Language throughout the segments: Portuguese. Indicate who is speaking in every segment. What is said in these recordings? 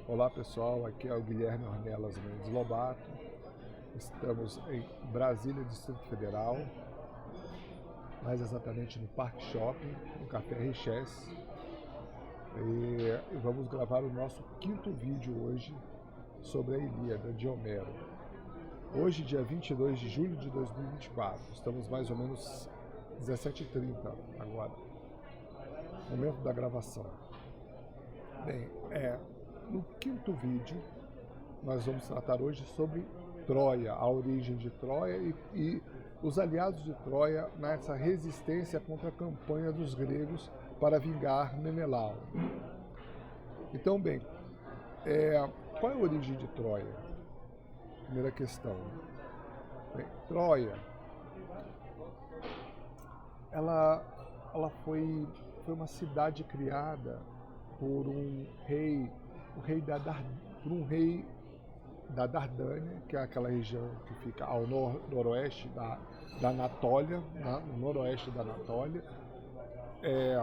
Speaker 1: Olá pessoal, aqui é o Guilherme Ornelas Mendes Lobato. Estamos em Brasília, Distrito Federal, mais exatamente no Parque Shopping, no Café Richesse. E vamos gravar o nosso quinto vídeo hoje sobre a Ilíada de Homero. Hoje, dia 22 de julho de 2024, estamos mais ou menos 17h30 agora, momento da gravação. Bem, no quinto vídeo, nós vamos tratar hoje sobre Troia, a origem de Troia e os aliados de Troia nessa resistência contra a campanha dos gregos para vingar Menelau. Então, bem, qual é a origem de Troia? Primeira questão. Bem, Troia, ela foi uma cidade criada por um rei da Dardânia, que é aquela região que fica ao noroeste da Anatólia, no noroeste da Anatólia. É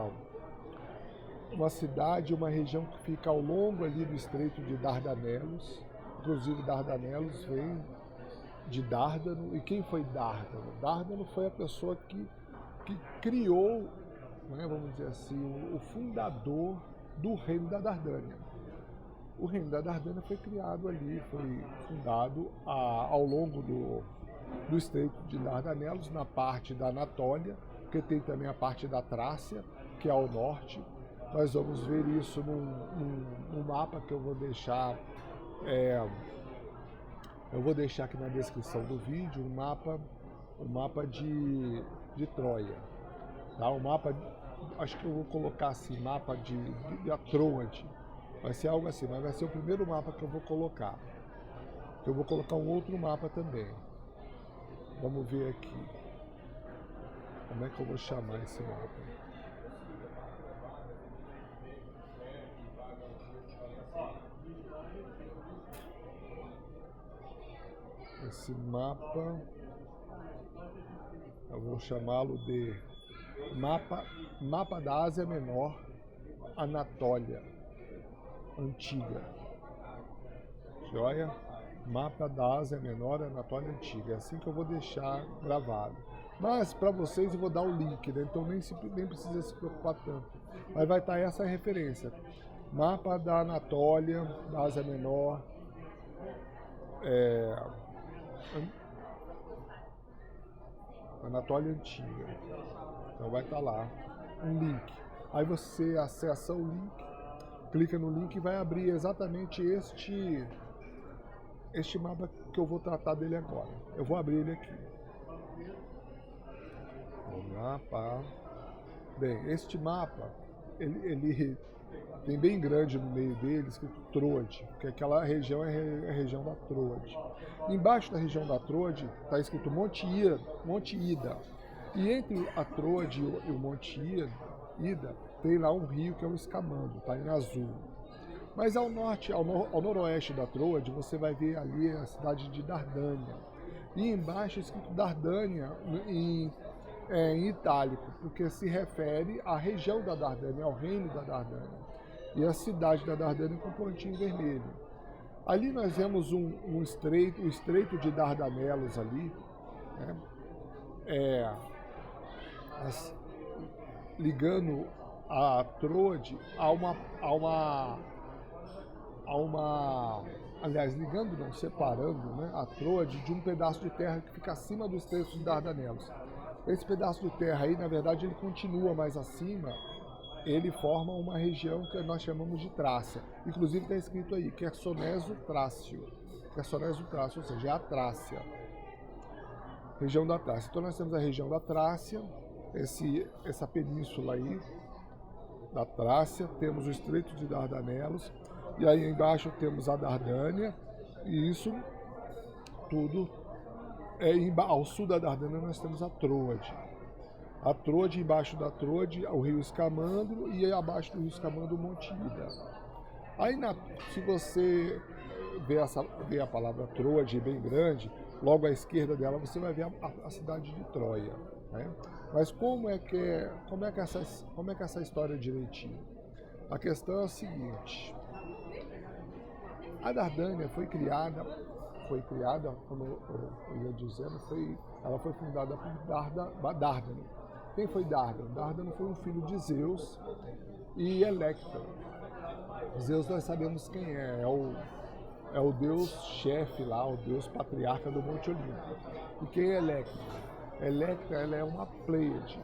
Speaker 1: uma cidade, uma região que fica ao longo ali do Estreito de Dardanelos. Inclusive Dardanelos vem de Dárdano. E quem foi Dárdano? Dárdano foi a pessoa que criou, né, vamos dizer assim, o fundador do reino da Dardânia. O reino da Dardânia foi criado ali, foi fundado ao longo do Estreito de Dardanelos, na parte da Anatólia, porque tem também a parte da Trácia, que é ao norte. Nós vamos ver isso num mapa que eu vou deixar aqui na descrição do vídeo, um mapa de Troia. Tá? O mapa, acho que eu vou colocar assim, mapa de Troade. Vai ser algo assim, mas vai ser o primeiro mapa que eu vou colocar. Eu vou colocar um outro mapa também. Vamos ver aqui. Como é que eu vou chamar esse mapa? Esse mapa, eu vou chamá-lo de mapa da Ásia Menor, Anatólia Antiga. Joia? Mapa da Ásia Menor, Anatólia Antiga. É assim que eu vou deixar gravado. Mas para vocês eu vou dar o link, né? Então nem precisa se preocupar tanto. Mas vai estar essa referência. Mapa da Anatólia, da Ásia Menor, Anatólia Antiga. Então vai estar lá um link. Aí você acessa o link, clica no link e vai abrir exatamente este mapa que eu vou tratar dele agora. Eu vou abrir ele aqui. Vamos lá, pá. Bem, este mapa, ele tem bem grande no meio dele, escrito Troade, porque aquela região é a região da Troade. Embaixo da região da Troade está escrito Monte Ida. E entre a Troade e o Monte Ida tem lá um rio que é o Escamando, está em azul. Mas ao norte, ao noroeste da Troade, você vai ver ali a cidade de Dardânia. E embaixo é escrito Dardânia em itálico, porque se refere à região da Dardânia, ao reino da Dardânia. E a cidade da Dardânia com pontinho vermelho. Ali nós vemos o estreito de Dardanelos ali, né? Ligando a Troade aliás, ligando não, separando, né, a Troade de um pedaço de terra que fica acima do estreito de Dardanelos. Esse pedaço de terra aí, na verdade, ele continua mais acima, ele forma uma região que nós chamamos de Trácia. Inclusive está escrito aí, Quersoneso Trácio, ou seja, é a Trácia, região da Trácia. Então nós temos a região da Trácia, essa península aí, da Trácia, temos o estreito de Dardanelos, e aí embaixo temos a Dardânia, e isso tudo ao sul da Dardânia nós temos a Troade. A Troade, embaixo da Troade, o rio Escamandro, e abaixo do rio Escamandro o Monte Ida. Aí se você vê a palavra Troade bem grande, logo à esquerda dela você vai ver a cidade de Troia, né? Mas como é que essa história direitinho? A questão é a seguinte: A Dardânia foi criada, como eu ia dizendo, ela foi fundada por Dárdano. Quem foi Dárdano? Dárdano foi um filho de Zeus e Electra. Zeus nós sabemos quem é o deus chefe lá, o deus patriarca do Monte Olimpo. E quem é Electra? Electra, ela é uma Pleiade.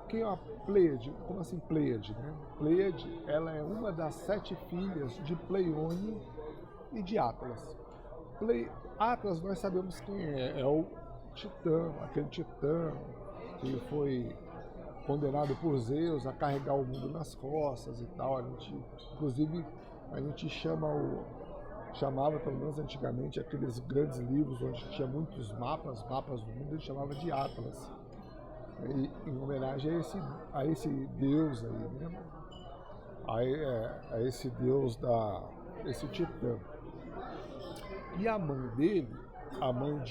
Speaker 1: Quem é uma Pleiade? Como assim Pleiade, né? Pleiade, ela é uma das 7 filhas de Pleione e de Atlas. Atlas nós sabemos quem é o Titã, aquele Titã que foi condenado por Zeus a carregar o mundo nas costas e tal. Inclusive, a gente chamava, pelo menos antigamente, aqueles grandes livros onde tinha muitos mapas do mundo, a gente chamava de Atlas. Em homenagem a esse deus aí, né? A esse deus esse Titã. E a mãe dele, a mãe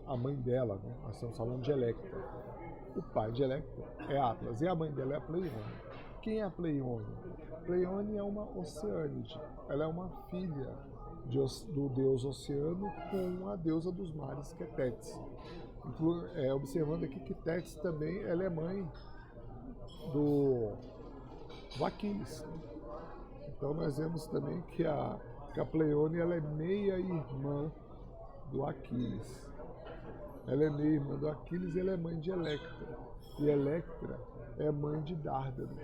Speaker 1: a mãe dela, né? Nós estamos falando de Electra. O pai de Electra é Atlas e a mãe dela é a Pleione. Quem é a Pleione? Pleione é uma Oceânide. Ela é uma filha do deus Oceano com a deusa dos mares, que é Tétis. Observando aqui que Tétis também ela é mãe do Aquiles. Então nós vemos também que a Pleione ela é meia irmã do Aquiles. Ela é meia irmã do Aquiles e ela é mãe de Electra. E Electra é mãe de Dárdano.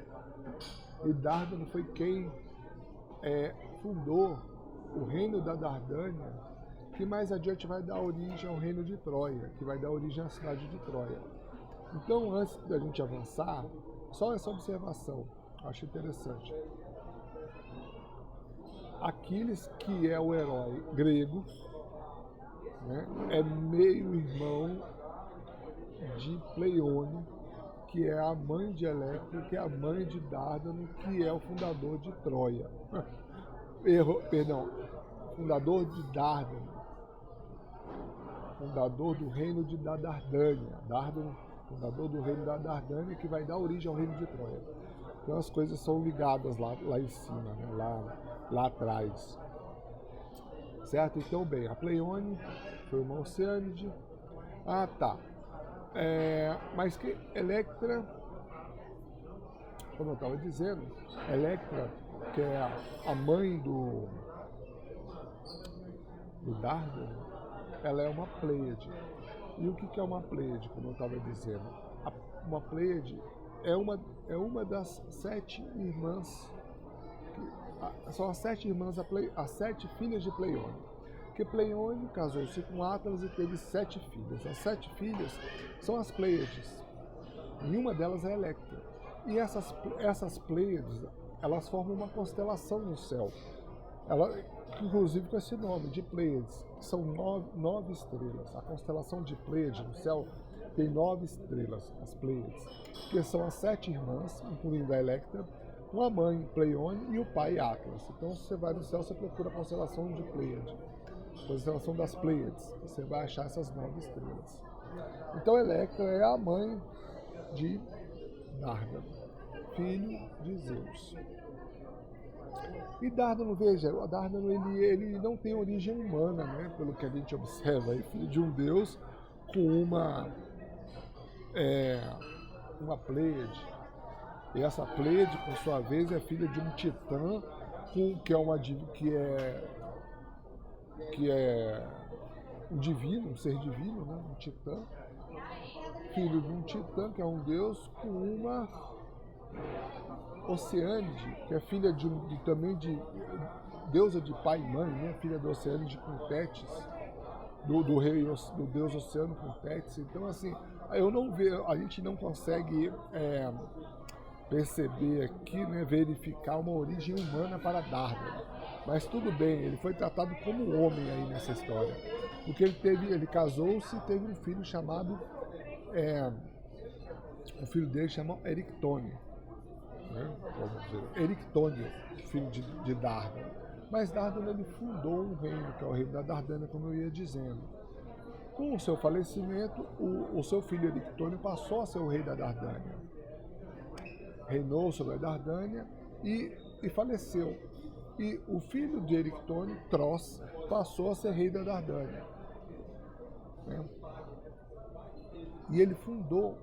Speaker 1: E Dárdano foi quem fundou o reino da Dardânia, que mais adiante vai dar origem ao reino de Troia, que vai dar origem à cidade de Troia. Então, antes da gente avançar, só essa observação, acho interessante. Aquiles, que é o herói grego, né, é meio irmão de Pleione, que é a mãe de Electra, que é a mãe de Dárdano, que é o fundador de Troia. Fundador de Dárdano, fundador do reino da Dardânia. Dárdano, fundador do reino da Dardânia, que vai dar origem ao reino de Troia. Então as coisas são ligadas lá em cima, né? lá atrás. Certo? Então, bem, a Pleione foi uma Oceânide. Ah, tá. Mas que Electra, como eu estava dizendo, Electra, que é a mãe do Dárdano, ela é uma Pleiade. E o que é uma Pleiade, como eu estava dizendo? Uma Pleiade é uma das 7 irmãs, são as 7 irmãs, as 7 filhas de Pleione. Porque Pleione casou-se com Atlas e teve 7 filhas. As 7 filhas são as Pleiades. E uma delas é Electra. E essas Pleiades, elas formam uma constelação no céu. Inclusive com esse nome, de Pleiades, que são 9 estrelas. A constelação de Pleiades no céu tem 9 estrelas, as Pleiades, que são as 7 irmãs, incluindo a Electra, com a mãe Pleione e o pai Atlas. Então, se você vai no céu, você procura a constelação de Pleiades, constelação das Pleiades, você vai achar essas 9 estrelas. Então, Electra é a mãe de Dárdano, filho de Zeus. E Dárdano, veja, o Dárdano ele não tem origem humana, né? Pelo que a gente observa, é filho de um deus com uma Pleiade. E essa Pleiade, por sua vez, é filha de um Titã, que é um divino, um ser divino, né? Um Titã, filho de um Titã, que é um deus, com uma Oceânide, que é filha também de deusa de pai e mãe, né? Filha do Oceânide com Tétis, do deus Oceano com Tétis. Então, assim, a gente não consegue perceber aqui, né, verificar uma origem humana para Dárdano. Mas tudo bem, ele foi tratado como um homem aí nessa história. Porque ele casou-se e teve um filho chamado, o filho dele chama Erictônio. Né? Erictônio, filho de Dárdano. Mas Dárdano ele fundou um reino, que é o reino da Dardânia, como eu ia dizendo. Com o seu falecimento, o seu filho Erictônio passou a ser o rei da Dardânia. Reinou sobre a Dardânia e faleceu. E o filho de Erictone, Tros, passou a ser rei da Dardânia. Né? E ele fundou,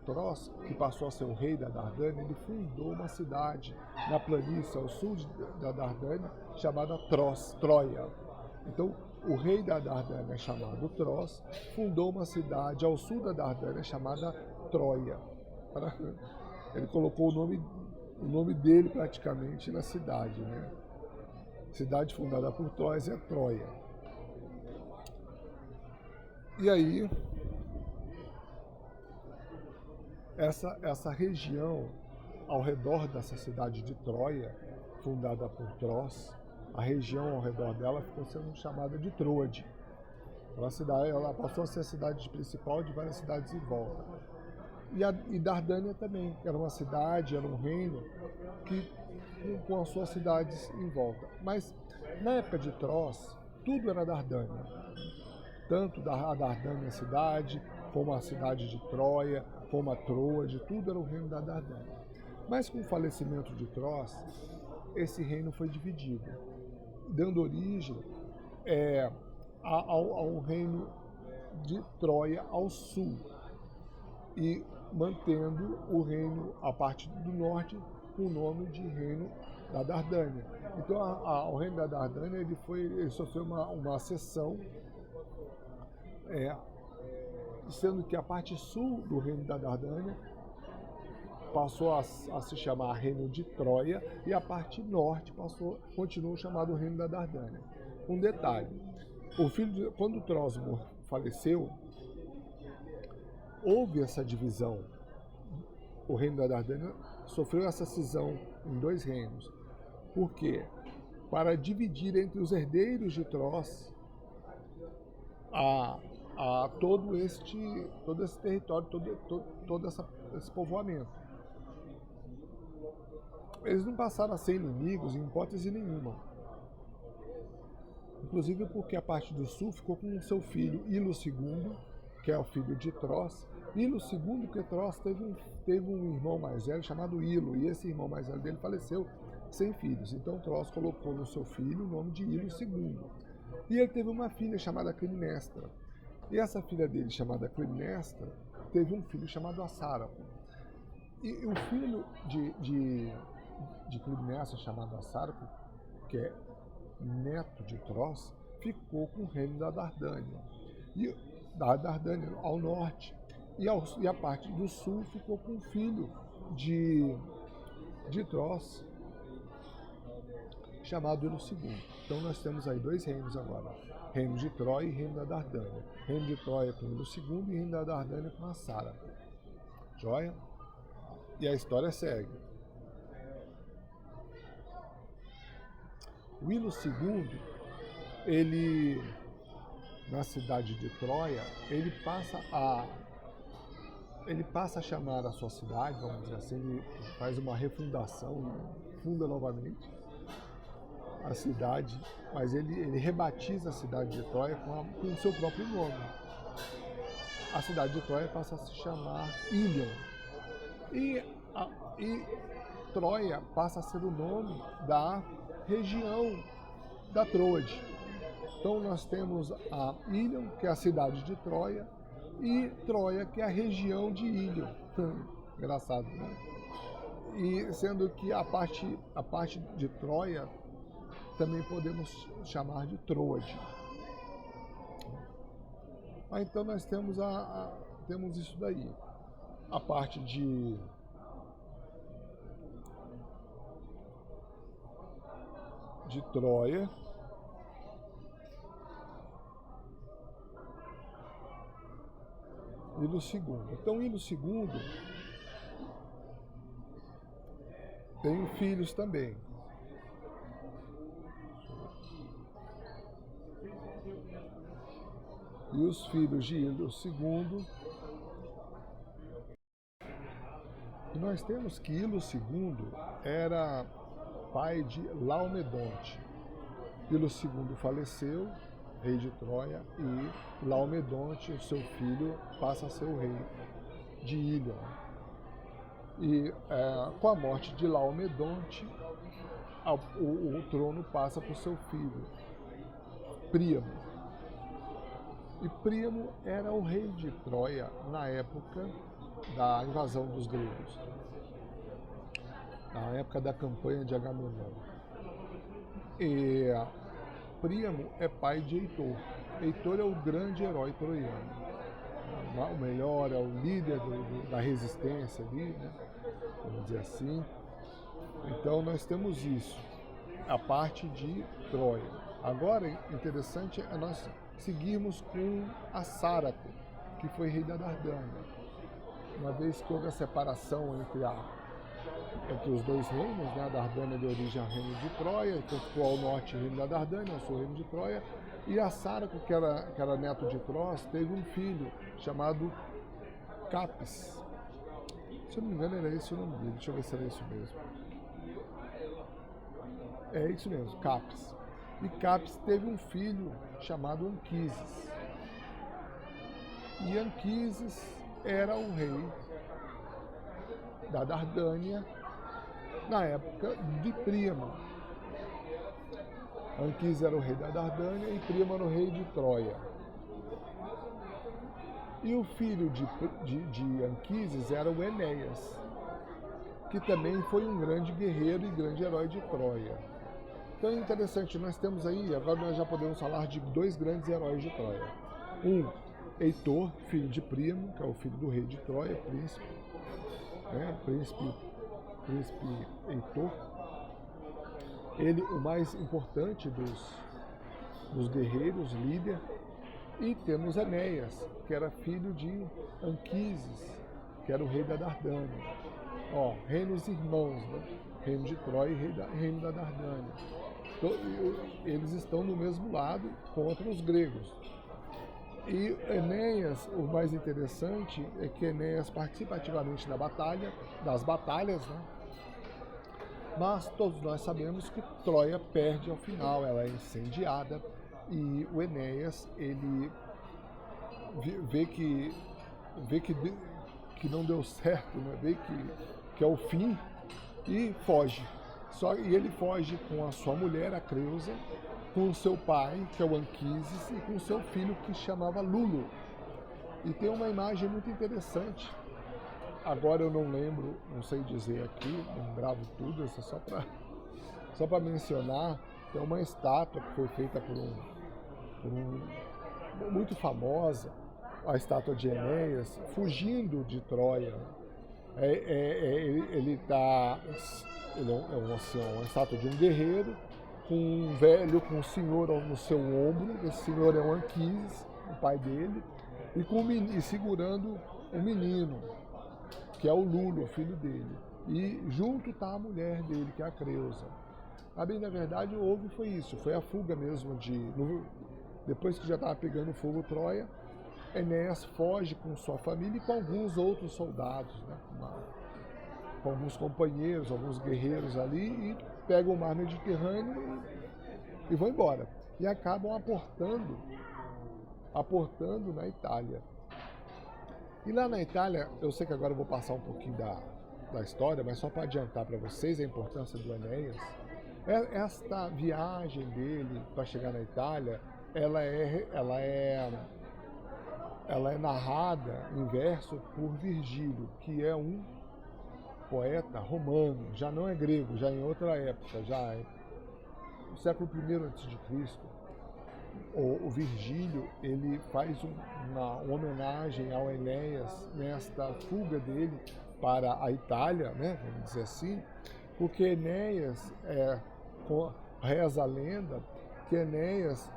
Speaker 1: Tros, que passou a ser o rei da Dardânia, ele fundou uma cidade na planície ao sul da Dardânia, chamada Troia. Então, o rei da Dardânia, chamado Tros, fundou uma cidade ao sul da Dardânia, chamada Troia. Ele colocou o nome dele praticamente na cidade, né? Cidade fundada por Tros é Troia. E aí, essa região ao redor dessa cidade de Troia, fundada por Tros, a região ao redor dela ficou sendo chamada de Troade. Ela passou a ser a cidade principal de várias cidades em volta. E Dardânia também, era uma cidade, era um reino com as suas cidades em volta. Mas na época de Tros, tudo era Dardânia. Tanto a Dardânia cidade, como a cidade de Troia, como a Troade, tudo era o reino da Dardânia. Mas com o falecimento de Tros, esse reino foi dividido, dando origem ao reino de Troia ao sul e mantendo o reino, a parte do norte, com o nome de reino da Dardânia. Então o reino da Dardânia ele sofreu uma cessão, sendo que a parte sul do reino da Dardânia passou a se chamar Reino de Troia e a parte norte continuou chamado Reino da Dardânia. Um detalhe, quando Tros faleceu, houve essa divisão. O Reino da Dardânia sofreu essa cisão em dois reinos. Por quê? Para dividir entre os herdeiros de Tros todo esse território, todo esse povoamento. Eles não passaram a ser inimigos em hipótese nenhuma. Inclusive porque a parte do sul ficou com o seu filho Ilo II, que é o filho de Tros. Ilo II, porque Tros teve um irmão mais velho chamado Ilo, e esse irmão mais velho dele faleceu sem filhos. Então Tros colocou no seu filho o nome de Ilo II. E ele teve uma filha chamada Clitemnestra. E essa filha dele, chamada Clitemnestra, teve um filho chamado Assáraco. E o filho de Clitemnestra, chamado Assáraco, que é neto de Tros, ficou com o reino da Dardânia. E da Dardânia ao norte. E a parte do sul ficou com o filho de Tros, chamado Ilo II. Então nós temos aí dois reinos agora. Reino de Troia e Reino da Dardânia. Reino de Troia com Ilo II e Reino da Dardânia com Assáraco. Joia? E a história segue. O Ilo II, ele, na cidade de Troia, ele passa a chamar a sua cidade, vamos dizer assim, ele faz uma refundação, funda novamente a cidade, mas ele rebatiza a cidade de Troia com o seu próprio nome. A cidade de Troia passa a se chamar Ilion. E Troia passa a ser o nome da região da Troade. Então nós temos a Ilion, que é a cidade de Troia, e Troia, que é a região de Ilion. Engraçado, né? E sendo que a parte de Troia também podemos chamar de Troade. Então nós temos temos isso daí. A parte de Troia, Ilo II. Então Ilo II tem filhos também. E os filhos de Ilo II, nós temos que Ilo II era pai de Laomedonte. Ilo II faleceu, rei de Troia, e Laomedonte, o seu filho, passa a ser o rei de Ilion. E com a morte de Laomedonte, o trono passa para o seu filho, Príamo. E Príamo era o rei de Troia na época da invasão dos gregos, na época da campanha de Agamenon. E Príamo é pai de Heitor. Heitor é o grande herói troiano. O melhor, é o líder da resistência ali, né? Vamos dizer assim. Então nós temos isso, a parte de Troia. Agora, interessante é nós seguirmos com Assaraco, que foi rei da Dardânia. Uma vez que houve a separação entre os dois reinos, né? A Dardânia deu origem ao reino de Troia, então ficou ao norte o reino da Dardânia, ao sul o reino de Troia. E Assaraco, que era neto de Tros, teve um filho chamado Capis. Se eu não me engano, era esse o nome dele. Deixa eu ver se era isso mesmo. É isso mesmo, Capis. E Capis teve um filho chamado Anquises. E Anquises era o rei da Dardânia na época de Príamo. Anquises era o rei da Dardânia e Príamo era o rei de Troia. E o filho de Anquises era o Enéas, que também foi um grande guerreiro e grande herói de Troia. Então é interessante, nós temos aí, agora nós já podemos falar de dois grandes heróis de Troia. Um, Heitor, filho de Príamo, que é o filho do rei de Troia, príncipe, né? Príncipe Heitor. Ele, o mais importante dos guerreiros, líder. E temos Enéas, que era filho de Anquises, que era o rei da Dardânia. Reinos irmãos, né? Reino de Troia e reino da Dardânia. Então, eles estão no mesmo lado contra os gregos. E Enéas, o mais interessante é que Enéas participa ativamente das batalhas, né? Mas todos nós sabemos que Troia perde ao final, ela é incendiada e o Enéas, ele vê que não deu certo, né? Vê que é o fim e foge. E ele foge com a sua mulher, a Creusa, com o seu pai, que é o Anquises, e com o seu filho, que chamava Lulo. E tem uma imagem muito interessante. Agora eu não lembro, não sei dizer aqui, não gravo tudo, isso é só para mencionar. Tem uma estátua que foi feita por muito famosa, a estátua de Enéas, fugindo de Troia. Ele é uma estátua de um guerreiro, com um velho, com um senhor no seu ombro. Esse senhor é o Anquises, o pai dele, e segurando um menino, que é o Lulo, o filho dele. E junto está a mulher dele, que é a Creusa. Bem, na verdade, foi isso, foi a fuga mesmo depois que já estava pegando fogo Troia, Enéas foge com sua família e com alguns outros soldados, né? Com alguns companheiros, alguns guerreiros ali, e pegam o mar Mediterrâneo e vão embora. E acabam aportando na Itália. E lá na Itália, eu sei que agora eu vou passar um pouquinho da história, mas só para adiantar para vocês a importância do Enéas. Esta viagem dele para chegar na Itália, ela é narrada em verso por Virgílio, que é um poeta romano, já não é grego, já em outra época, já é no século I a.C. O Virgílio, ele faz uma homenagem ao Enéas nesta fuga dele para a Itália, né, vamos dizer assim, porque Enéas, reza a lenda que Enéas,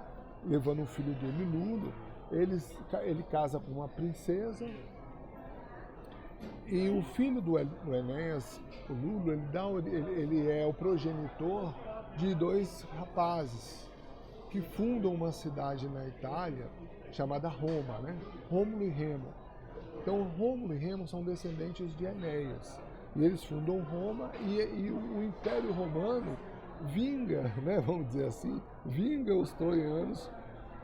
Speaker 1: levando o filho dele, Lulo, ele casa com uma princesa, e o filho do Enéas, o Lulo, ele é o progenitor de dois rapazes que fundam uma cidade na Itália chamada Roma, né? Rômulo e Remo. Então, Rômulo e Remo são descendentes de Enéas. E eles fundam Roma e o Império Romano vinga, né, vamos dizer assim, vinga os troianos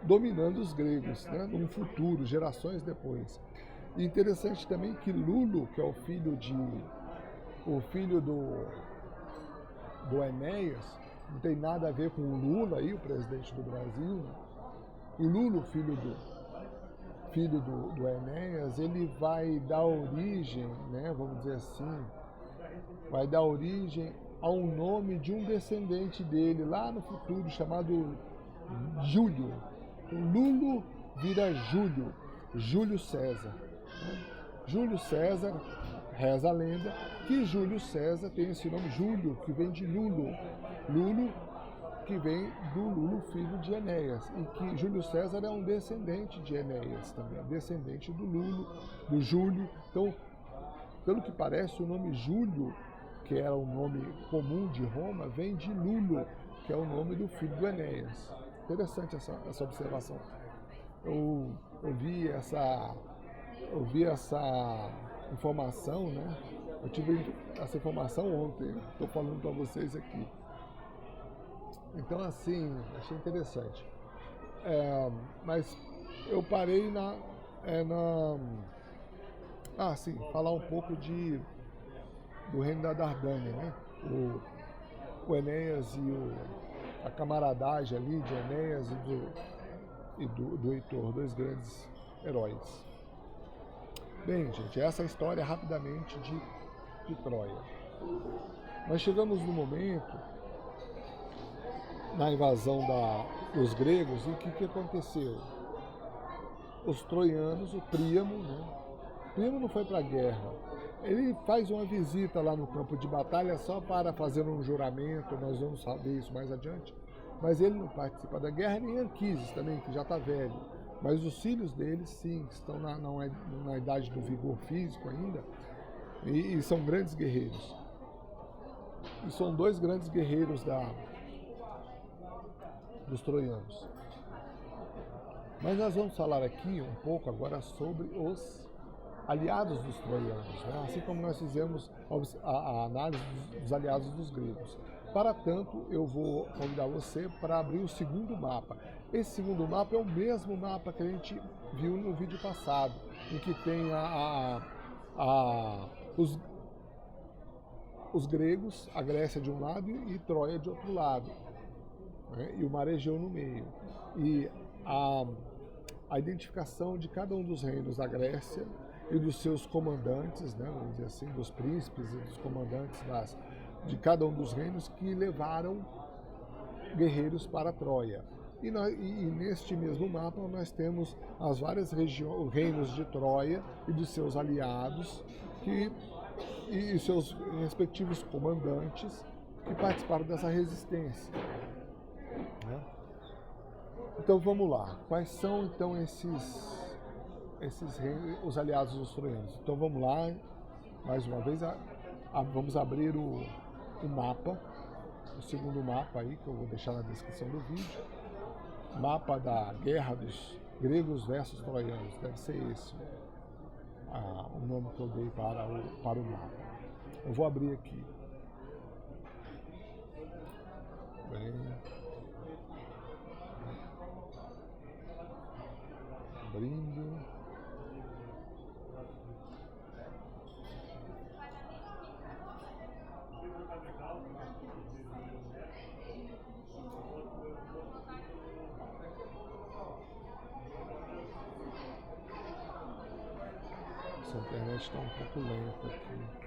Speaker 1: dominando os gregos, né, num futuro, gerações depois. E interessante também que Lulo, que é o filho o filho do Enéas, não tem nada a ver com o Lula aí, o presidente do Brasil, né? O Lula, filho do Enéas, ele vai dar origem, né, vamos dizer assim, vai dar origem ao nome de um descendente dele lá no futuro, chamado Júlio. O Lulo vira Júlio César. Júlio César, reza a lenda, que Júlio César tem esse nome Júlio, que vem de Lulo. Lulo, que vem do Lulo, filho de Enéas. E que Júlio César é um descendente de Enéas também, descendente do Lulo, do Júlio. Então, pelo que parece, o nome Júlio, que era o nome comum de Roma, vem de Lulo, que é o nome do filho do Enéas. Interessante essa observação. Eu vi essa informação, né? Eu tive essa informação ontem, estou falando para vocês aqui. Então, assim, achei interessante. Mas eu parei falar um pouco do reino da Dardânia, né? O Enéas e a camaradagem ali de Enéas e do Heitor, dois grandes heróis. Bem, gente, essa é a história rapidamente de Troia. Nós chegamos no momento, na invasão dos gregos, em que aconteceu? Os troianos, o Príamo, né? O Príamo não foi para a guerra. Ele faz uma visita lá no campo de batalha só para fazer um juramento, nós vamos saber isso mais adiante. Mas ele não participa da guerra, nem Anquises também, que já está velho. Mas os filhos deles, sim, estão na idade do vigor físico ainda, e são grandes guerreiros. E são dois grandes guerreiros dos troianos. Mas nós vamos falar aqui um pouco agora sobre os aliados dos troianos, né? Assim como nós fizemos a análise dos aliados dos gregos. Para tanto, eu vou convidar você para abrir o segundo mapa. Esse segundo mapa é o mesmo mapa que a gente viu no vídeo passado, em que tem os gregos, a Grécia de um lado e Troia de outro lado, né? E o mar Egeu no meio. E a identificação de cada um dos reinos da Grécia e dos seus comandantes, né, vamos dizer assim, dos príncipes e dos comandantes de cada um dos reinos que levaram guerreiros para Troia. E neste mesmo mapa nós temos as várias reinos de Troia e dos seus aliados e seus respectivos comandantes que participaram dessa resistência, né? Então vamos lá. Quais são então os aliados dos troianos? Então vamos lá, mais uma vez, vamos abrir o mapa, o segundo mapa aí, que eu vou deixar na descrição do vídeo. Mapa da guerra dos gregos versus troianos, deve ser esse o nome que eu dei para o mapa. Eu vou abrir aqui. Bem, abrindo. Essa internet está um pouco lenta aqui.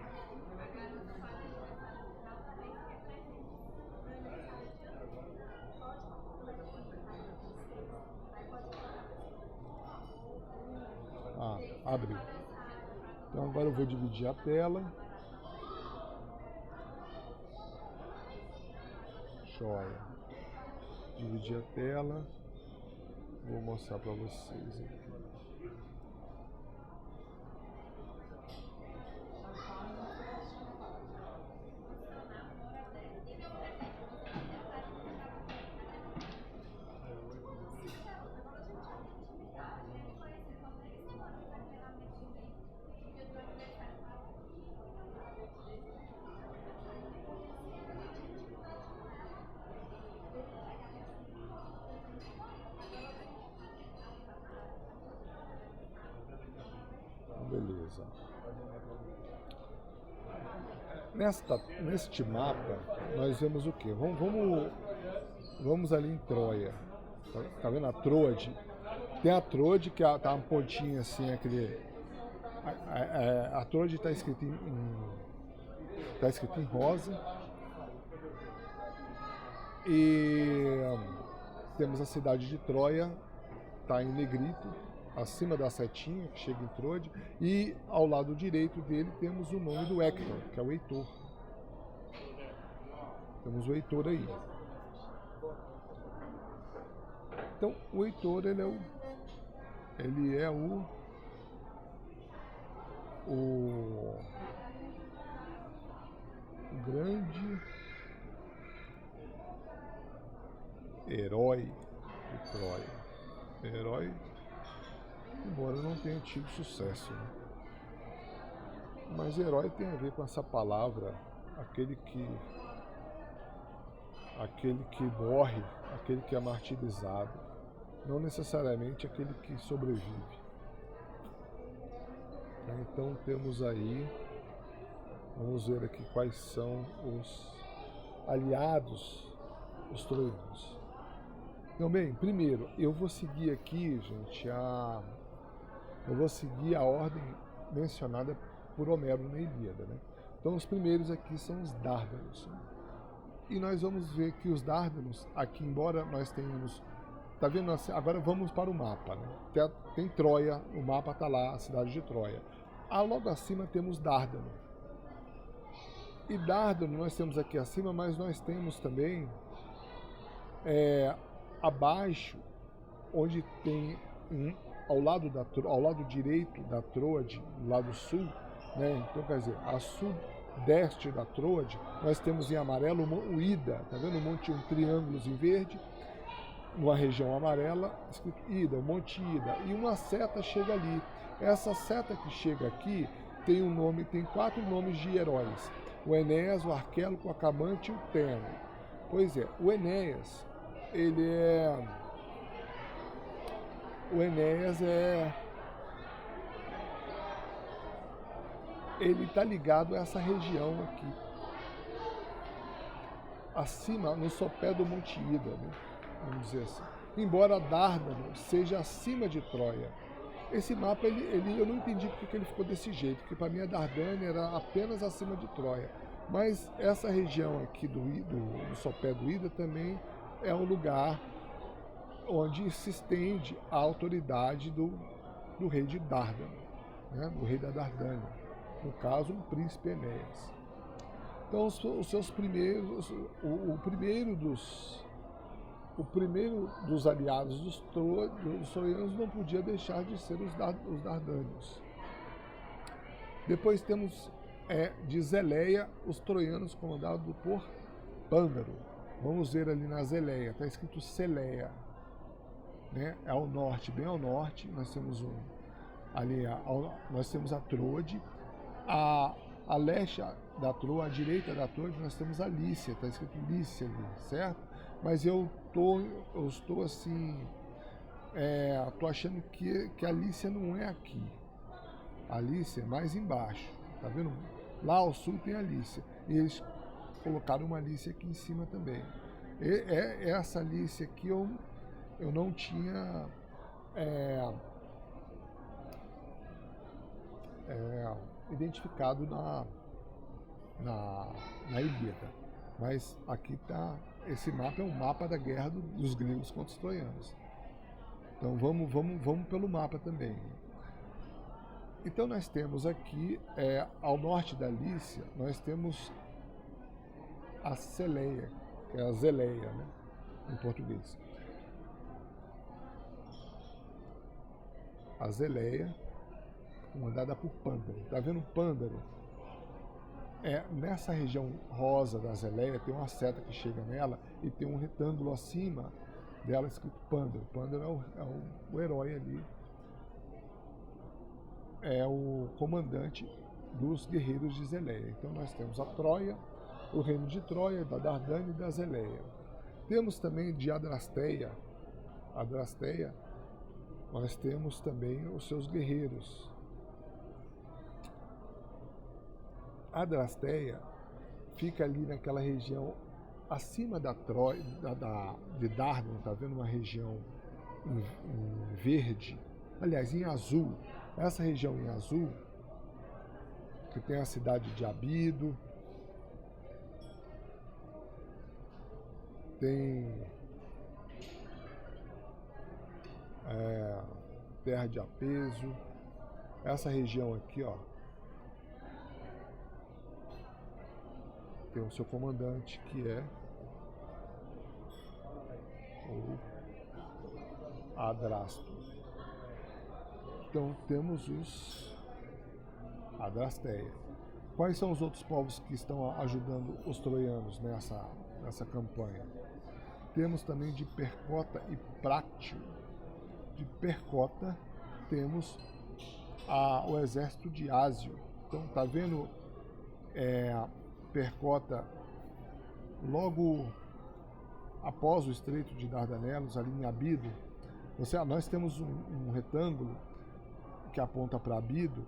Speaker 1: Abriu. Então agora eu vou dividir a tela. Joia. Dividir a tela. Vou mostrar para vocês aqui. Neste mapa, nós vemos o quê? Vamos ali em Troia. Tá vendo a Troade? Tem a Troade, que tá uma pontinha assim, aquele... A Troade está escrita em rosa. E temos a cidade de Troia, está em negrito, acima da setinha, que chega em Troade, e ao lado direito dele temos o nome do Hector, que é o Heitor. Temos o Heitor aí. Então, o Heitor, ele é o grande herói de Troia. Herói, embora não tenha tido sucesso, né? Mas herói tem a ver com essa palavra, aquele que morre, aquele que é martirizado, não necessariamente aquele que sobrevive. Então temos aí, vamos ver aqui quais são os aliados dos troianos. Então, bem, primeiro, eu vou seguir aqui, gente, eu vou seguir a ordem mencionada por Homero na Ilíada, né? Então, os primeiros aqui são os Dárdanos. E nós vamos ver que os Dárdanos, aqui, embora nós tenhamos... Tá vendo? Agora vamos para o mapa, né? Tem Troia, o mapa está lá, a cidade de Troia. Logo acima temos Dárdano. E Dárdano nós temos aqui acima, mas nós temos também... abaixo, onde tem ao lado direito da Troade, no lado sul, né? Então, quer dizer, a sudeste da Troade, nós temos em amarelo o Ida, tá vendo? Um triângulo em verde, numa região amarela, escrito Ida, o Monte Ida, e uma seta chega ali. Essa seta que chega aqui tem 4 nomes de heróis: o Enéas, o Arquéloco, o Acamante e o Terno. Pois é, o Enéas ele está ligado a essa região aqui, acima, no sopé do Monte Ida, né? Vamos dizer assim. Embora Dárdano seja acima de Troia. Esse mapa, eu não entendi porque ele ficou desse jeito, porque para mim a Dardânia era apenas acima de Troia. Mas essa região aqui do sopé do Ida também é um lugar onde se estende a autoridade do rei de Dárdano, né? Do rei da Dardânia, no caso, um príncipe Enéas. Então, os seus primeiros, o primeiro dos aliados dos troianos não podia deixar de ser os dardânios. Depois temos de Zeleia, os troianos comandados por Pândaro. Vamos ver ali na Zeleia, está escrito Celeia, né? É ao norte, bem ao norte, nós temos nós temos a Troade, a leste da Troa, à direita da Troade, nós temos a Lícia, está escrito Lícia ali, certo? Mas eu estou assim, estou achando que a Lícia não é aqui. A Lícia é mais embaixo, tá vendo? Lá ao sul tem a Lícia, e eles colocaram uma Lícia aqui em cima também. Essa Lícia aqui eu não tinha identificado na Ilíada. Mas aqui tá, esse mapa é um mapa da guerra dos gregos contra os troianos. Então vamos pelo mapa também. Então nós temos aqui, ao norte da Lícia, nós temos a Celeia, que é a Zeleia, né, em português. A Zeleia, comandada por Pândaro. Tá vendo Pândaro? Nessa região rosa da Zeleia tem uma seta que chega nela e tem um retângulo acima dela escrito Pândaro. Pândaro é o herói ali, é o comandante dos guerreiros de Zeleia. Então nós temos a Troia, o reino de Troia, da Dardânia e da Zeleia. Temos também de Adrasteia. Nós temos também os seus guerreiros. Adrasteia fica ali naquela região acima da Troia, de Dardan, tá vendo uma região em verde, aliás, em azul. Essa região em azul, que tem a cidade de Abido, tem terra de Apeso, essa região aqui, ó, tem o seu comandante, que é o Adrasto. Então temos os Adrasteia. Quais são os outros povos que estão ajudando os troianos nessa campanha? Temos também de Percota e Práctio. De Percota temos o exército de Ásio. Então tá vendo Percota logo após o Estreito de Dardanelos, ali em Abido. Nós temos um retângulo que aponta para Abido,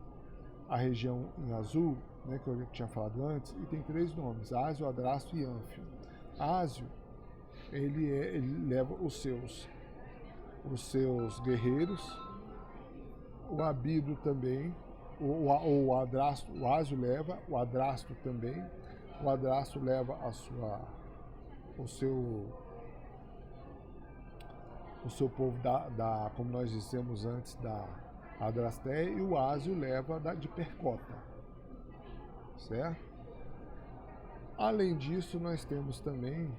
Speaker 1: a região em azul, né, que eu tinha falado antes, e tem 3 nomes: Ásio, Adrasto e Ânfio. Ásio, ele leva os seus guerreiros. O Abido também, o Adrasto, o Ásio leva, o Adrasto também. O Adrasto leva o seu povo como nós dissemos antes, da Adrasteia, e o Ásio leva de Percota, certo? Além disso, nós temos também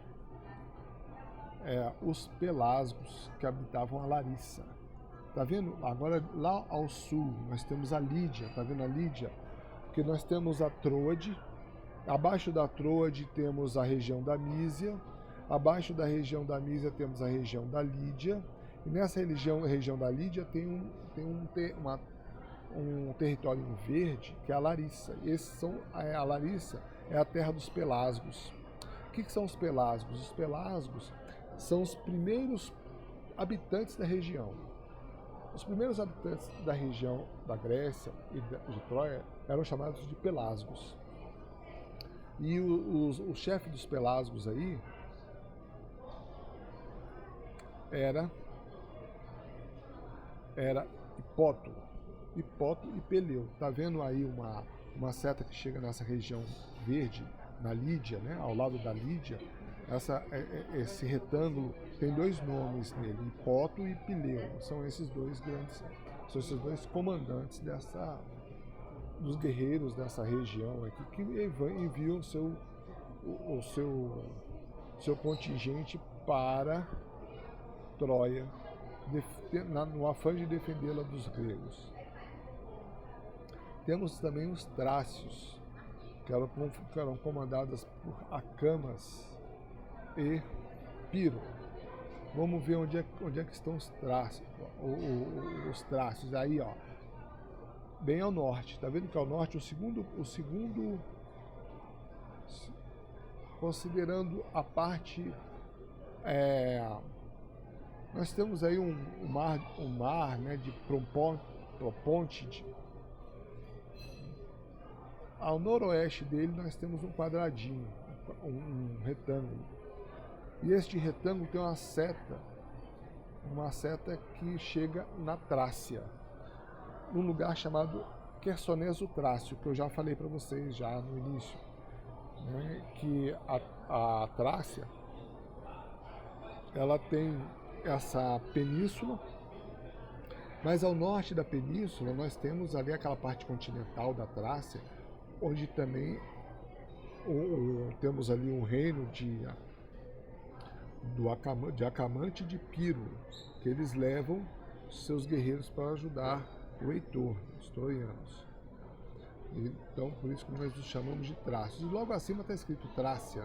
Speaker 1: os Pelasgos, que habitavam a Larissa. Tá vendo? Agora, lá ao sul, nós temos a Lídia. Tá vendo a Lídia? Porque nós temos a Troade. Abaixo da Troade temos a região da Mísia. Abaixo da região da Mísia temos a região da Lídia. E nessa região da Lídia tem um território em verde, que é a Larissa. A Larissa é a terra dos Pelasgos. O que são os Pelasgos? Os Pelasgos são os primeiros habitantes da região. Os primeiros habitantes da região da Grécia e de Troia eram chamados de Pelasgos. E o chefe dos Pelasgos aí era Hipoto e Peleu. Tá vendo aí uma seta que chega nessa região verde, na Lídia, né? Ao lado da Lídia. Esse retângulo tem 2 nomes nele, Hipoto e Peleu. São esses dois comandantes dos guerreiros dessa região aqui, que enviam o seu contingente para Troia, no afã de defendê-la dos gregos. Temos também os Trácios, que eram comandadas por Acamas e Piro. Vamos ver onde é que estão os Trácios. Os Trácios aí, ó, bem ao norte. Tá vendo que ao norte o segundo, considerando a parte, nós temos aí um mar, né, de Proponte. Ao noroeste dele nós temos um quadradinho, um retângulo. E este retângulo tem uma seta que chega na Trácia, num lugar chamado Chersoneso Trácio, que eu já falei para vocês já no início, né, que a Trácia, ela tem essa península, mas ao norte da península nós temos ali aquela parte continental da Trácia, onde também temos ali um reino de Acamante e de Piro, que eles levam seus guerreiros para ajudar o Heitor, os troianos. Então, por isso que nós os chamamos de Trácios. E logo acima está escrito Trácia,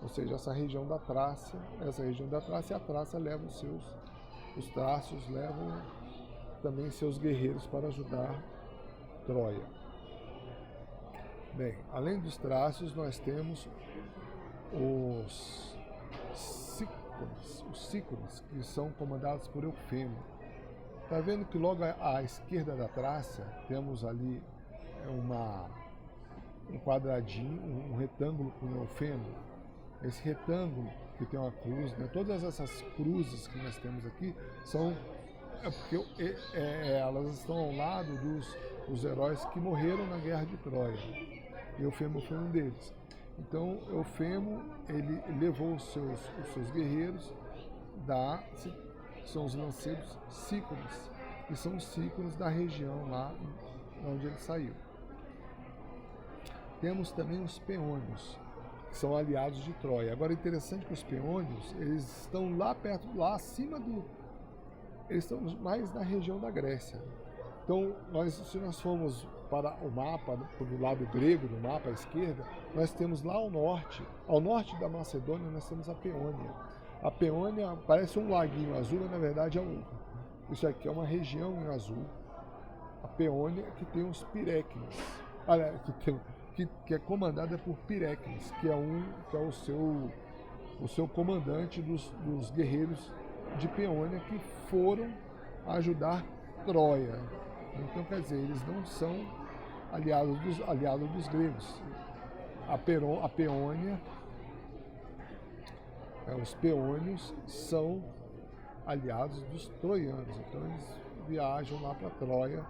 Speaker 1: ou seja, essa região da Trácia, a Trácia leva os Trácios levam também seus guerreiros para ajudar Troia. Bem, além dos Trácios, nós temos os Cícones, que são comandados por Eufemo. Está vendo que logo à esquerda da Trácia temos ali um quadradinho, um retângulo com um eufemo. Esse retângulo que tem uma cruz, né? Todas essas cruzes que nós temos aqui são porque elas estão ao lado dos heróis que morreram na guerra de Troia. Eufemo foi um deles. Então, Eufemo, ele levou os seus guerreiros são os lanceiros sícones, que são os sícones da região lá onde ele saiu. Temos também os peônios, que são aliados de Troia. Agora, é interessante que os peônios, eles estão lá perto, lá acima eles estão mais na região da Grécia. Então, se nós formos para o mapa, do lado grego do mapa à esquerda, nós temos lá ao norte da Macedônia, nós temos a Peônia. A Peônia parece um laguinho azul, mas na verdade isso aqui é uma região em azul. A Peônia que tem os Pirécnes, que é comandada por Pirécnes, que é o seu comandante dos guerreiros de Peônia que foram ajudar Troia. Então, quer dizer, eles não são aliados dos gregos. A Peônia, os peônios são aliados dos troianos. Então, eles viajam lá para Troia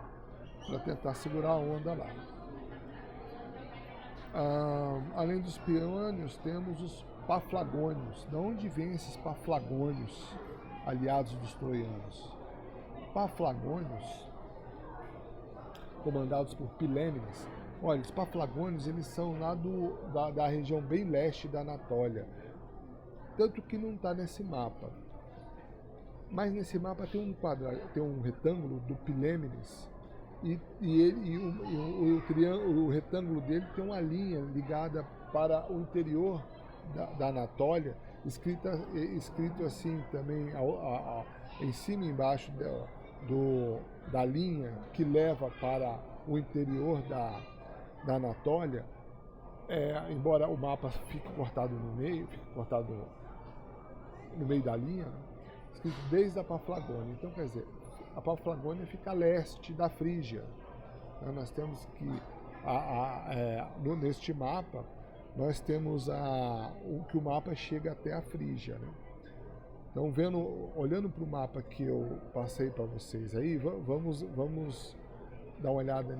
Speaker 1: para tentar segurar a onda lá. Além dos peônios, temos os paflagônios. De onde vêm esses paflagônios, aliados dos troianos? Paflagônios, comandados por Pilêmenes. Olha, os paflagônios, eles são lá da região bem leste da Anatólia. Tanto que não está nesse mapa. Mas nesse mapa tem um retângulo do Pilêmenes o retângulo dele tem uma linha ligada para o interior da Anatólia, escrito assim também em cima e embaixo da linha que leva para o interior da Anatólia, embora o mapa fique cortado no meio da linha, escrito desde a Paflagônia. Então, quer dizer, a Paflagônia fica a leste da Frígia. Então, nós temos que, neste mapa, nós temos que o mapa chega até a Frígia, né? Então, olhando para o mapa que eu passei para vocês aí, vamos dar uma olhada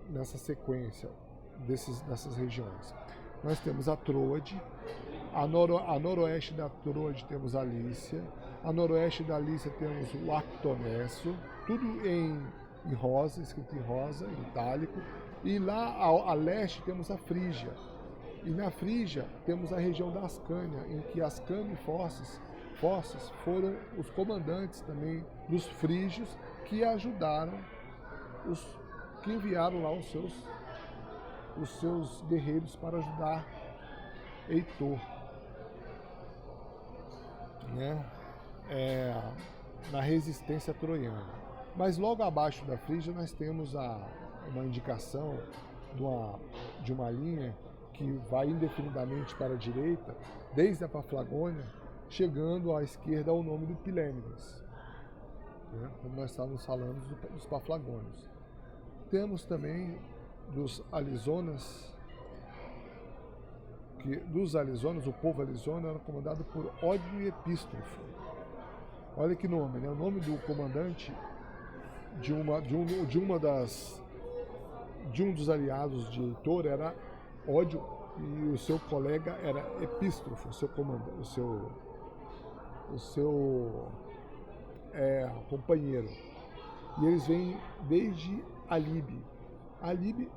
Speaker 1: nessa sequência dessas regiões. Nós temos a Troade, a noroeste da Troade temos a Lícia, a noroeste da Lícia temos o Actonesso, tudo em rosa, escrito em rosa, em itálico, e lá a leste temos a Frígia. E na Frígia temos a região da Ascânia, em que Ascânio e Fócis foram os comandantes também dos frígios que ajudaram, que enviaram lá os seus guerreiros para ajudar Heitor, né? Na resistência troiana. Mas logo abaixo da Frígia nós temos uma indicação de uma linha que vai indefinidamente para a direita, desde a Paflagônia, chegando à esquerda ao nome do Pilêmenes, né? Como nós estávamos falando dos Paflagônios. Temos também dos Alizonas, o povo alizona era comandado por Ódio e Epístrofo. Olha que nome, né? O nome do comandante de um dos aliados de Heitor era Ódio e o seu colega era Epístrofo, o seu comandante, o seu companheiro. E eles vêm desde Alibe. Alibe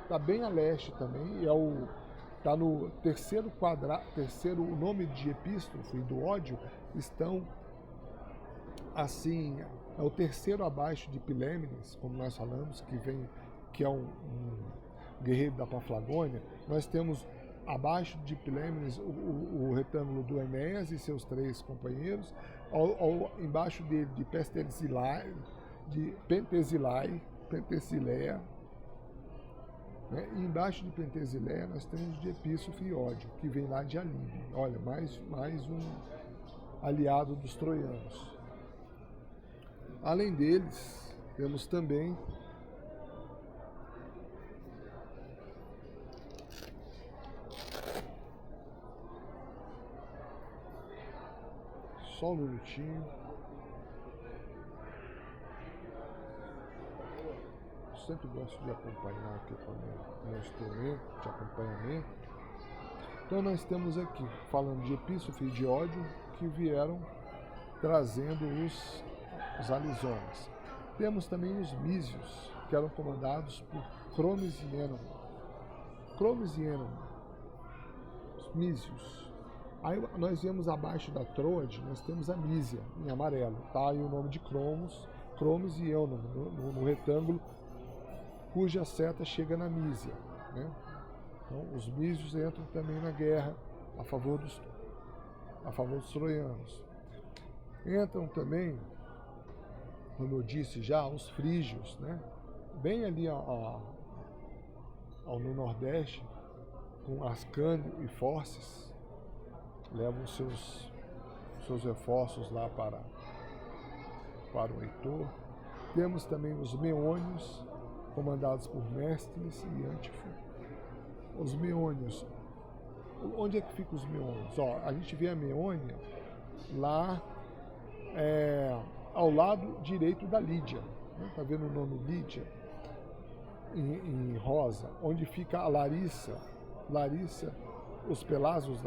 Speaker 1: está bem a leste também, está no terceiro, o nome de Epístrofo e do Ódio estão assim, é o terceiro abaixo de Pilêmenes, como nós falamos, que é um guerreiro da Paflagônia. Nós temos abaixo de Pilêmenes o retângulo do Enéas e seus 3 companheiros, embaixo dele de Pentesileia, né? E embaixo de Pentesileia nós temos de Epístrofo e Ódio, que vem lá de Alibe. Olha, mais um aliado dos troianos. Além deles, temos também Só um minutinho. Sempre gosto de acompanhar aqui com o meu instrumento de acompanhamento. Então nós temos aqui, falando de epístofe e de ódio, que vieram trazendo os alizones. Temos também os mísios, que eram comandados por Cromes e Ênomo. Cromes e Ênomo, os mísios. Aí nós vemos abaixo da Troade, nós temos a Mísia, em amarelo. Tá aí o nome de Cromes e Ênomo, no retângulo, cuja seta chega na Mísia, né? Então, os mísios entram também na guerra a favor dos troianos. Entram também, como eu disse já, os frígios, né? Bem ali no Nordeste, com Ascânio e Forces, levam seus reforços lá para o Heitor. Temos também os meônios, comandados por Mestles e Antifo. Os meônios, onde é que ficam os meônios? Ó, a gente vê a Meônia lá ao lado direito da Lídia, né? Tá vendo o nome Lídia em rosa, onde fica a Larissa, os Pelasgos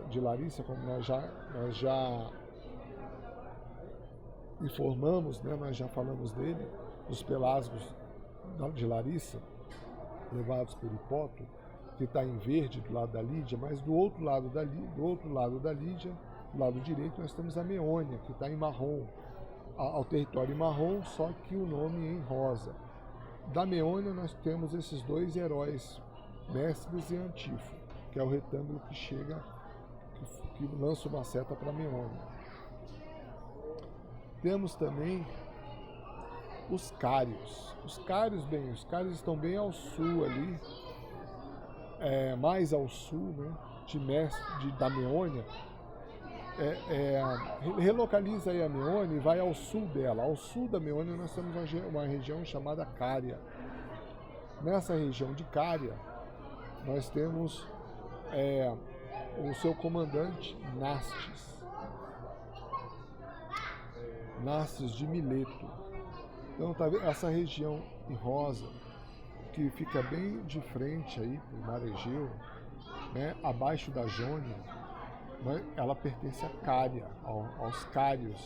Speaker 1: de Larissa, como nós já informamos, né? Nós já falamos dele, os Pelasgos de Larissa, levados por Hipóto, que está em verde do lado da Lídia, mas do outro lado da Lídia, do lado direito, nós temos a Meônia, que está em marrom, ao território marrom, só que o nome é em rosa. Da Meônia nós temos esses dois heróis, Mestles e Antifo, que é o retângulo que chega, que lança uma seta para a Meônia. Temos também os cários. Os cários estão bem ao sul ali, mais ao sul, né, da Meônia. Relocaliza aí a Meônia e vai ao sul dela. Ao sul da Meônia nós temos uma região chamada Cária. Nessa região de Cária nós temos o seu comandante Nastes de Mileto. Então tá vendo essa região em rosa, que fica bem de frente aí para o Mar Egeu, né, abaixo da Jônia, mas ela pertence a Cária, aos cários,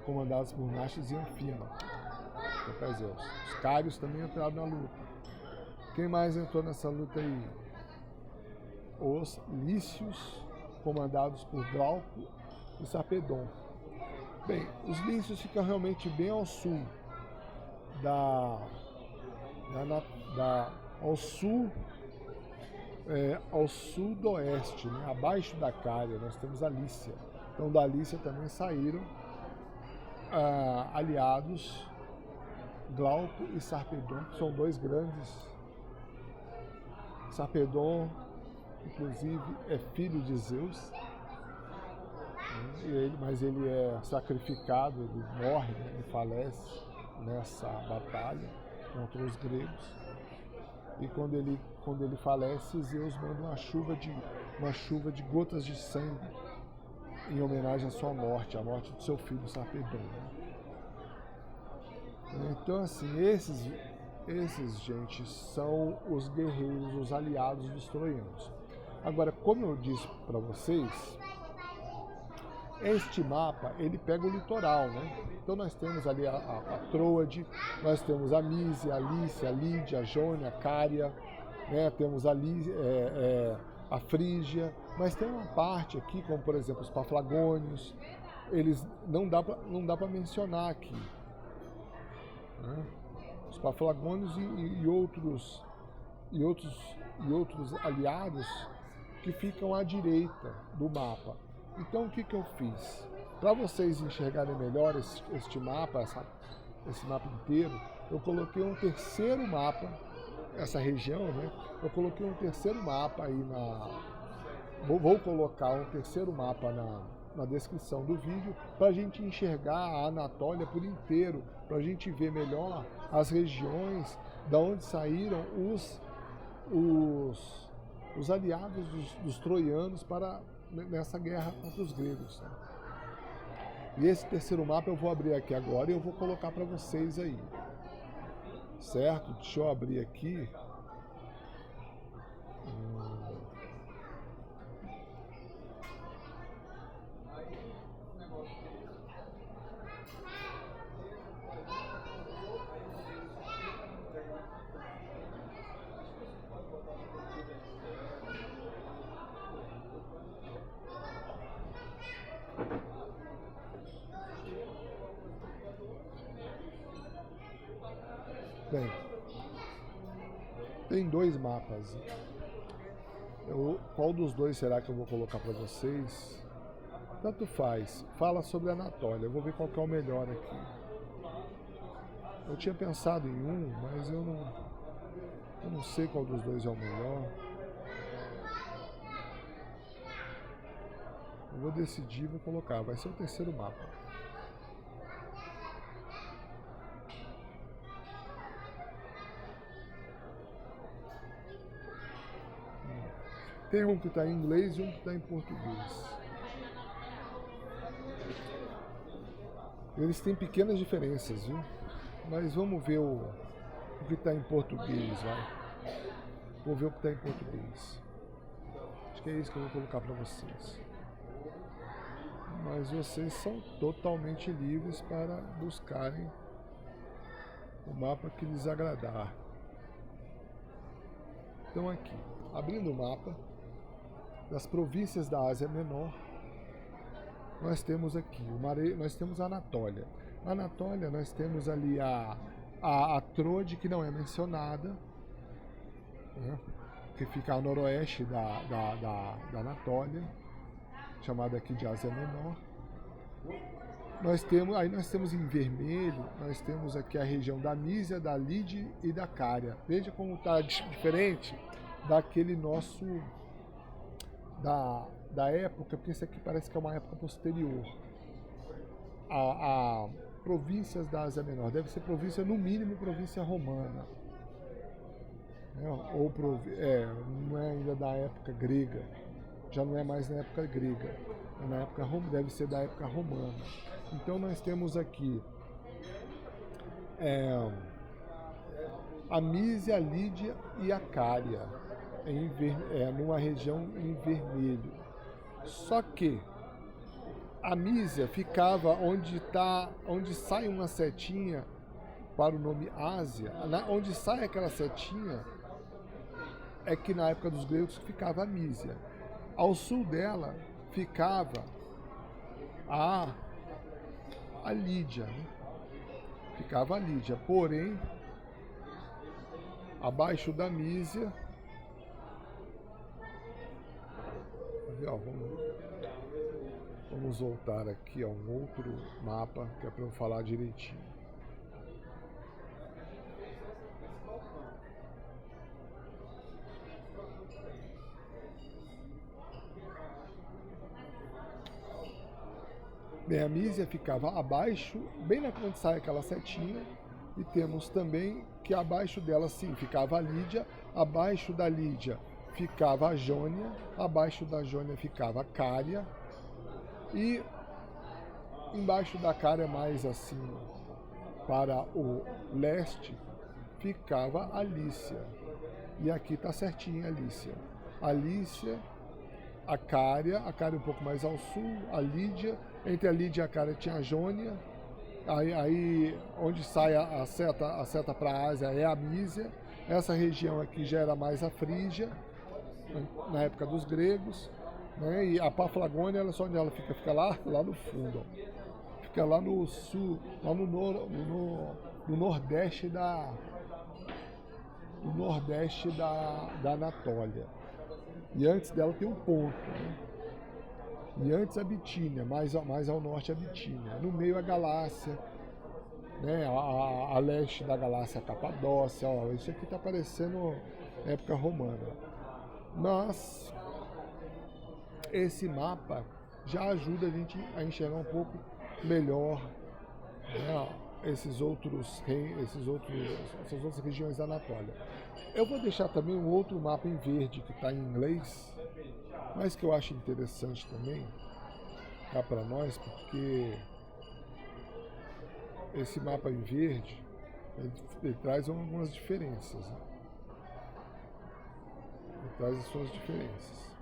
Speaker 1: comandados por Nastes e Anfima. Os cários também entraram na luta. Quem mais entrou nessa luta aí? Os lícios, comandados por Glauco e Sarpedon. Bem, os lícios ficam realmente bem ao sul ao sudoeste, né? Abaixo da Cária, nós temos a Lícia. Então da Lícia também saíram aliados Glauco e Sarpedon, que são dois grandes. Sarpedon, inclusive, é filho de Zeus, mas ele é sacrificado, ele morre, né? Ele falece nessa batalha contra os gregos. E quando ele falece, Zeus manda uma chuva de gotas de sangue em homenagem à sua morte, à morte do seu filho Sarpedon. Então, assim, esses, gente, são os guerreiros, os aliados dos troianos. Agora, como eu disse para vocês, este mapa, ele pega o litoral, né? Então nós temos ali a Troade, nós temos a Mísia, a Lícia, a Lídia, a Jônia, a Cária, né? Temos a Frígia, mas tem uma parte aqui, como por exemplo os Paflagônios, eles não dá para mencionar aqui, né? Os Paflagônios e outros aliados que ficam à direita do mapa. Então o que eu fiz? Para vocês enxergarem melhor este mapa, esse mapa inteiro, eu coloquei um terceiro mapa, essa região, né? Eu coloquei um terceiro mapa aí vou colocar um terceiro mapa na descrição do vídeo para a gente enxergar a Anatólia por inteiro, para a gente ver melhor as regiões da onde saíram os aliados dos troianos nessa guerra contra os gregos, né? E esse terceiro mapa eu vou abrir aqui agora e eu vou colocar para vocês aí. Certo? Deixa eu abrir aqui. Bem, tem dois mapas. Qual dos dois será que eu vou colocar para vocês? Tanto faz. Fala sobre a Anatólia. Eu vou ver qual que é o melhor aqui. Eu tinha pensado em um, mas eu não sei qual dos dois é o melhor. Eu vou decidir, vou colocar. Vai ser o terceiro mapa. Tem um que está em inglês e um que está em português. Eles têm pequenas diferenças, viu? Mas vamos ver o que está em português, vai. Vou ver o que está em português. Acho que é isso que eu vou colocar para vocês. Mas vocês são totalmente livres para buscarem o mapa que lhes agradar. Então aqui, abrindo o mapa das províncias da Ásia Menor, nós temos aqui, nós temos a Anatólia. Na Anatólia nós temos ali a Troade, que não é mencionada, né, que fica ao noroeste da Anatólia, chamada aqui de Ásia Menor. Nós temos em vermelho, nós temos aqui a região da Mísia, da Lídia e da Cária. Veja como está diferente daquele nosso da época, porque isso aqui parece que é uma época posterior. A províncias da Ásia Menor deve ser província, no mínimo, província romana. Não é ainda da época grega, já não é mais na época grega, é na época deve ser da época romana. Então nós temos aqui a Mísia, a Lídia e a Cária, numa região em vermelho. Só que a Mísia ficava onde sai uma setinha para o nome Ásia, onde sai aquela setinha é que na época dos gregos ficava a Mísia. Ao sul dela ficava a Lídia, né? Ficava a Lídia, porém abaixo da Mísia, vamos voltar aqui a um outro mapa que é para eu falar direitinho. Bem, a Mísia ficava abaixo, bem na onde sai aquela setinha, e temos também que abaixo dela, sim, ficava a Lídia, abaixo da Lídia ficava a Jônia, abaixo da Jônia ficava a Cária, e embaixo da Cária, mais assim, para o leste, ficava a Lícia. E aqui está certinho a Lícia. A Lícia, a Cária um pouco mais ao sul, a Lídia, entre a Lídia e a Cária tinha a Jônia, aí onde sai a seta para a Ásia é a Mísia. Essa região aqui já era mais a Frígia, na época dos gregos, né? E a Paflagônia, olha só onde ela fica, fica lá no fundo, ó. Fica lá no sul, lá no nordeste da Anatólia. E antes dela tem um ponto, né? E antes a Bitínia, mais ao norte a Bitínia. No meio a Galácia, né? A leste da Galácia, a Capadócia. Ó, isso aqui está parecendo época romana. Mas esse mapa já ajuda a gente a enxergar um pouco melhor, né, essas outras regiões da Anatólia. Eu vou deixar também um outro mapa em verde que está em inglês, mas que eu acho interessante também cá para nós, porque esse mapa em verde, ele traz algumas diferenças, né? Ele traz as suas diferenças.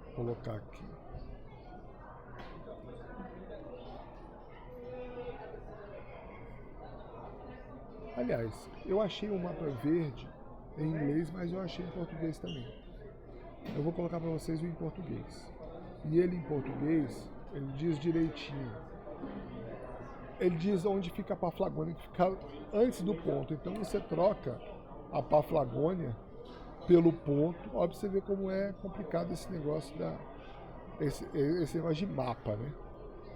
Speaker 1: Vou colocar aqui. Aliás, eu achei um mapa verde em inglês, mas eu achei em português também. Eu vou colocar para vocês o em português. E ele em português, ele diz direitinho. Ele diz onde fica a Paflagônia, que fica antes do ponto. Então você troca a Paflagônia pelo ponto. Ó, pra você ver como é complicado esse negócio esse negócio de mapa, né?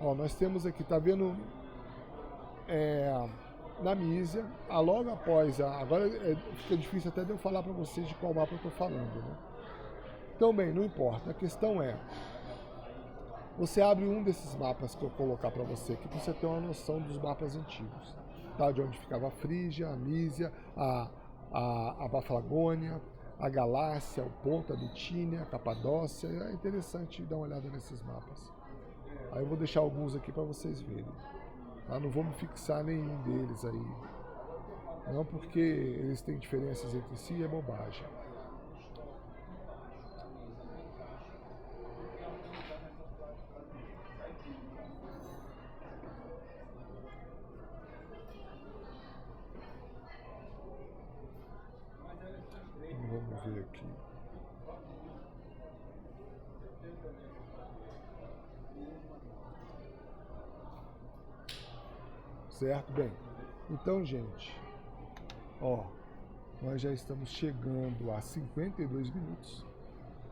Speaker 1: Ó, nós temos aqui, tá vendo? Na Mísia, logo após agora fica difícil até de eu falar para vocês de qual mapa eu estou falando, né? Então, bem, não importa. A questão é, você abre um desses mapas que eu colocar para você aqui, para você ter uma noção dos mapas antigos, tá? De onde ficava a Frígia, a Mísia, a Paflagônia, a Galácia, o Ponto, a Bitínia, a Capadócia. É interessante dar uma olhada nesses mapas. Aí eu vou deixar alguns aqui para vocês verem. Tá? Não vou me fixar nenhum deles aí. Não, porque eles têm diferenças entre si, é bobagem. Vamos ver aqui. Certo? Bem, então, gente, ó, nós já estamos chegando a 52 minutos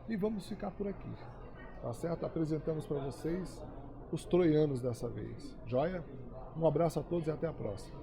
Speaker 1: e vamos ficar por aqui, tá certo? Apresentamos para vocês os troianos dessa vez, joia? Um abraço a todos e até a próxima.